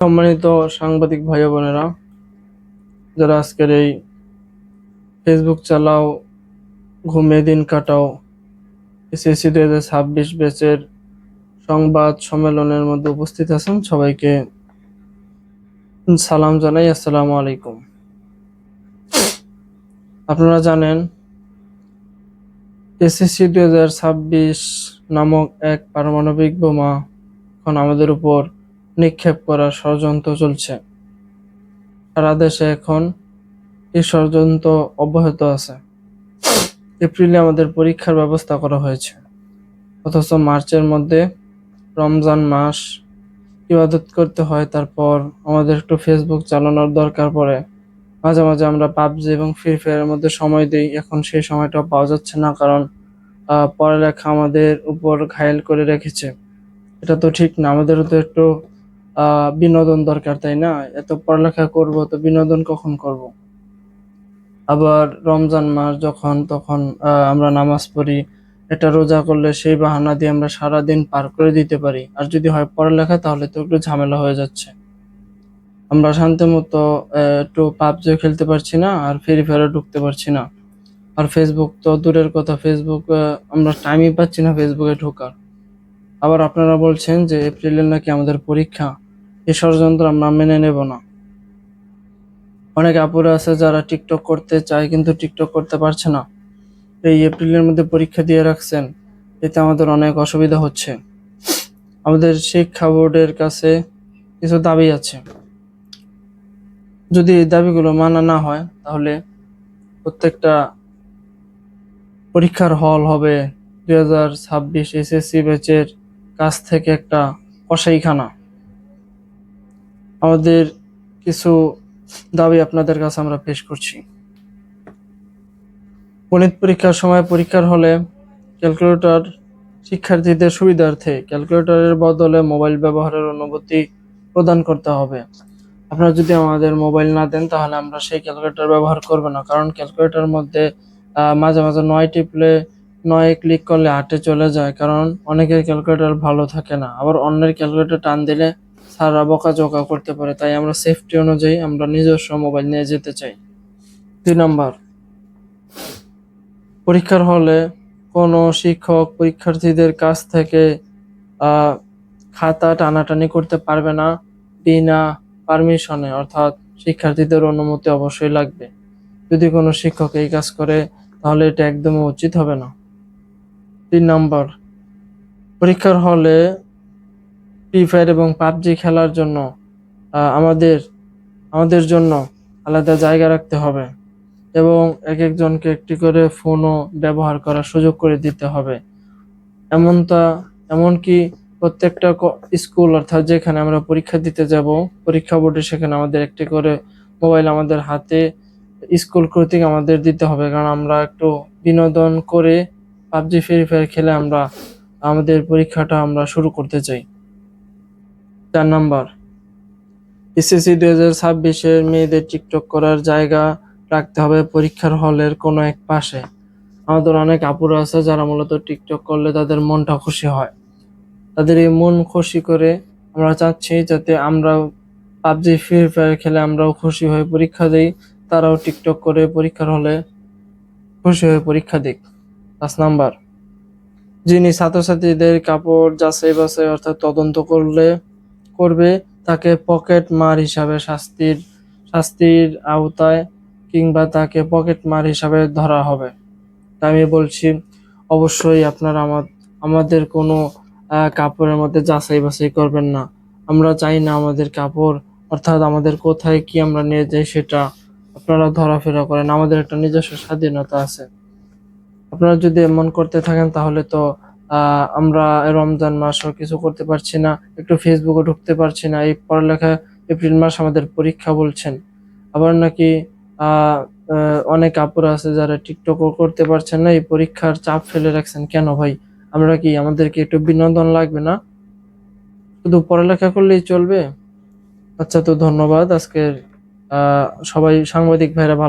সম্মানিত সাংবাদিক ভাই বোনেরা, যারা আজকের এই ফেসবুক চালাও, ঘুমিয়ে দিন কাটাও, এসএসসি 2026 ব্যাচের সংবাদ সম্মেলনের মধ্যে উপস্থিত আছেন, সবাইকে সালাম জানাই। আসসালামু আলাইকুম। আপনারা জানেন এসএসসি 2026 নামক এক পারমাণবিক বোমা এখন আমাদের উপর নিক্ষেপ করার ষড়যন্ত্র চলছে। সারা দেশে এখন এই ষড়যন্ত্র অব্যাহত আছে। এপ্রিলে আমাদের পরীক্ষার ব্যবস্থা করা হয়েছে, অথচ মার্চের মধ্যে রমজান মাস, ইবাদত করতে হয়, তারপর আমাদের একটু ফেসবুক চালানোর দরকার পড়ে। মাঝে মাঝে আমরা পাবজি এবং ফ্রি ফায়ারের মধ্যে সময় দিই। এখন সেই সময়টা পাওয়া যাচ্ছে না, কারণ পড়ালেখা আমাদের উপর ঘায়েল করে রেখেছে। এটা তো ঠিক না, আমাদেরও তো একটু বিনোদন দরকার, তাই না? এত পড়ালেখা করব তো বিনোদন কখন করব? আবার রমজান মাস যখন, তখন আমরা নামাজ পড়ি। এটা রোজা করলে সেই বাহানা দিয়ে আমরা সারা দিন পার করে দিতে পারি, আর যদি হয় পড়ালেখা তাহলে তো একটু ঝামেলা হয়ে যাচ্ছে। আমরা শান্তি মতো একটু পাবজিও খেলতে পারছি না, আর ফ্রি ফায়ারে ঢুকতে পারছি না। আর ফেসবুক তো দূরের কথা, ফেসবুক আমরা টাইমই পাচ্ছি না ফেসবুকে ঢোকার। আবার আপনারা বলছেন যে এপ্রিলে নাকি আমাদের পরীক্ষা, এই ষড়যন্ত্র আমরা মেনে নেব না। অনেক আপুরা আছে যারা টিকটক করতে চায় কিন্তু টিকটক করতে পারছে না, এই এপ্রিলের মধ্যে পরীক্ষা দিয়ে রাখছেন। এতে আমাদের অনেক অসুবিধা হচ্ছে। আমাদের শিক্ষা বোর্ডের কাছে কিছু দাবি আছে। যদি এই দাবিগুলো মানা না হয়, তাহলে প্রত্যেকটা পরীক্ষার হল হবে 2026 এসএসসি ব্যাচের কাছ থেকে একটা কসাইখানা। আমাদের কিছু দাবি আপনাদের কাছে আমরা পেশ করছি। গণিত পরীক্ষার সময় পরীক্ষার হলে ক্যালকুলেটর শিক্ষার্থীদের সুবিধার্থে ক্যালকুলেটরের বদলে মোবাইল ব্যবহারের অনুমতি প্রদান করতে হবে। আপনারা যদি আমাদের মোবাইল না দেন, তাহলে আমরা সেই ক্যালকুলেটর ব্যবহার করব না, কারণ ক্যালকুলেটরের মধ্যে মাঝে মাঝে 9 টিপলে 9 ক্লিক করলে 8-এ চলে যায়, কারণ অনেকের ক্যালকুলেটর ভালো থাকে না। আবার অন্যের ক্যালকুলেটর টান দিলে স্যাররা বকাঝকা করতে পারে, তাই আমরা সেফটি অনুযায়ী আমরা নিজস্ব মোবাইল নিয়ে যেতে চাই। 2 নাম্বার, পরীক্ষার হলে কোনো শিক্ষক পরীক্ষার্থীদের কাছ থেকে খাতা টানাটানি করতে পারবে না বিনা পারমিশনে, অর্থাৎ শিক্ষার্থীদের অনুমতি অবশ্যই লাগবে। যদি কোনো শিক্ষক এই কাজ করে, তাহলে এটা একদমই উচিত হবে না। 3 নাম্বার, পরীক্ষার হলে ফ্রি ফায়ার এবং পাবজি খেলার জন্য আমাদের আমাদের জন্য আলাদা জায়গা রাখতে হবে, এবং এক একজনকে একটি করে ফোনও ব্যবহার করার সুযোগ করে দিতে হবে। এমনকি প্রত্যেকটা স্কুল, অর্থাৎ যেখানে আমরা পরীক্ষা দিতে যাব, পরীক্ষা বোর্ডে, সেখানে আমাদের একটি করে মোবাইল আমাদের হাতে স্কুল কর্তৃক আমাদের দিতে হবে, কারণ আমরা একটু বিনোদন করে পাবজি ফ্রি ফায়ার খেলে আমরা আমাদের পরীক্ষাটা আমরা শুরু করতে চাই। 4 নাম্বার, এসএসসি 2026 মেয়েদের টিকটক করার জায়গা রাখতে হবে পরীক্ষার হলের কোনো এক পাশে। আমাদের অনেক আপুরা আছে যারা মূলত টিকটক করলে তাদের মনটা খুশি হয়। তাদের এই মন খুশি করে আমরা চাচ্ছি যাতে আমরা পাবজি ফ্রি ফায়ার খেলে আমরাও খুশি হয়ে পরীক্ষা দিই, তারাও টিকটক করে পরীক্ষার হলে খুশি হয়ে পরীক্ষা দিক। 5 নাম্বার, যিনি ছাত্রছাত্রীদের কাপড় যাচাই বাছাই অর্থাৎ তদন্ত করবে, তাকে পকেট মার হিসাবে শাস্তির আওতায়, কিংবা তাকে পকেট মার হিসাবে ধরা হবে। তাই আমি বলছি, অবশ্যই আপনারা আমাদের কোনো কাপড়ের মধ্যে যাচাই বাছাই করবেন না। আমরা চাই না আমাদের কাপড়, অর্থাৎ আমাদের কোথায় কি আমরা নিয়ে যাই সেটা আপনারা ধরাফেরা করেন। আমাদের একটা নিজস্ব স্বাধীনতা আছে। আপনারা যদি এমন করতে থাকেন, তাহলে তো আমরা রমজান মাসও কিছু করতে পারছি না, একটু ফেসবুকে ঢুকতে পারছি না। এই পড়ালেখা, এপ্রিল মাস আমাদের পরীক্ষা বলছেন, আবার নাকি আহ অনেক আপুরা আছে যারা টিকটকও করতে পারছেন না, এই পরীক্ষার চাপ ফেলে রাখছেন কেন ভাই? আমাদেরকে একটু বিনোদন লাগবে না? শুধু পড়ালেখা করলেই চলবে? আচ্ছা, তো ধন্যবাদ। আজকের সবাই সাংবাদিক ভাইরা ভালো